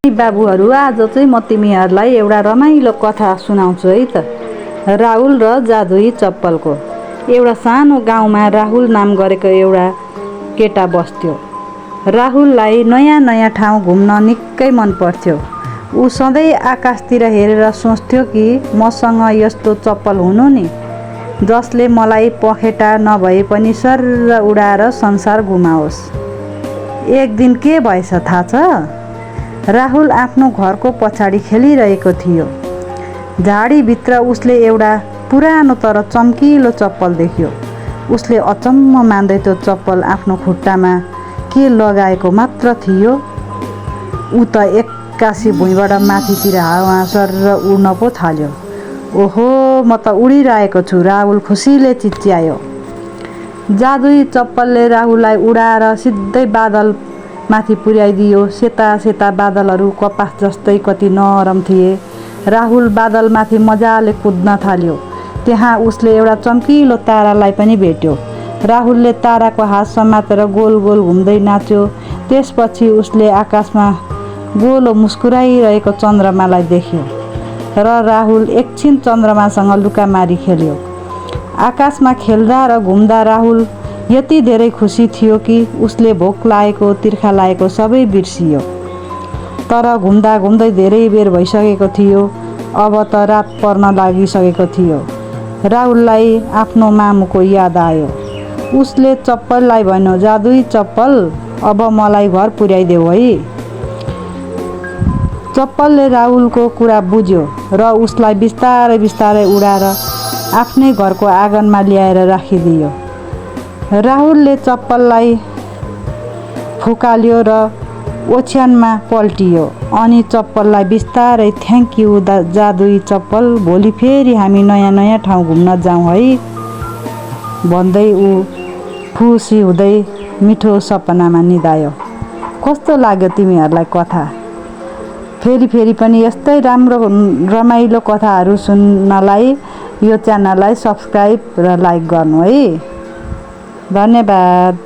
बाबुहरू, आज चाहिँ म तिमीहरूलाई एउटा रमाइलो कथा सुनाउँछु है त। राहुल र जादुई चप्पलको। एउटा सानो गाउँमा राहुल नाम गरेको एउटा केटा बस्थ्यो। राहुललाई नयाँ नयाँ ठाउँ घुम्न निकै मन पर्थ्यो। ऊ सधैँ आकाशतिर हेरेर सोच्थ्यो कि मसँग यस्तो चप्पल हुनु नि, जसले मलाई पखेटा नभए पनि सर्र उडाएर संसार घुमाओस्। एक दिन के भएछ थाहा छ? राहुल आफ्नो घरको पछाडि खेलिरहेको थियो। झाडीभित्र उसले एउटा पुरानो तर चम्किलो चप्पल देख्यो। उसले अचम्म मान्दै त्यो चप्पल आफ्नो खुट्टामा के लगाएको मात्र थियो। ऊ त एक्कासी भुइँबाट माथितिर हावा सर्र उड्न पो थाल्यो। ओहो, म त उडिरहेको छु, राहुल खुसीले चिच्यायो। जादुई चप्पलले राहुललाई उडाएर सिधै बादल माथि पुर्याइदियो। सेता सेता बादलहरू कपास जस्तै कति नरम थिए। राहुल बादलमाथि मजाले कुद्न थाल्यो। त्यहाँ उसले एउटा चम्किलो तारालाई पनि भेट्यो। राहुलले ताराको हात समातेर गोल गोल घुम्दै नाच्यो। त्यसपछि उसले आकाशमा गोलो मुस्कुराइरहेको चन्द्रमालाई देख्यो र राहुल एकछिन चन्द्रमासँग लुकामारी खेल्यो। आकाशमा खेल्दा र घुम्दा राहुल यति धेरै खुसी थियो कि उसले भोक लागेको, तिर्खा लागेको सबै बिर्सियो। तर घुम्दा घुम्दै धेरै बेर भइसकेको थियो। अब त रात पर्न लागिसकेको थियो। राहुललाई आफ्नो मामुको याद आयो। उसले चप्पललाई भन्यो, जादुई चप्पल, अब मलाई घर पुर्याइदेऊ है। चप्पलले राहुलको कुरा बुझ्यो र उसलाई बिस्तारै बिस्तारै उडाएर आफ्नै घरको आँगनमा ल्याएर राखिदियो। राहुलले चप्पललाई फुकाल्यो र ओछ्यानमा पल्टियो। अनि चप्पललाई बिस्तारै थ्याङ्क यू जादुई चप्पल, भोलि फेरि हामी नयाँ नयाँ ठाउँ घुम्न जाउँ है भन्दै ऊ खुसी हुँदै मिठो सपनामा निदायो। कस्तो लाग्यो तिमीहरूलाई कथा? फेरि पनि यस्तै राम्रो रमाइलो कथाहरू सुन्नलाई यो च्यानललाई सब्सक्राइब र लाइक गर्नु है। धन्यवाद।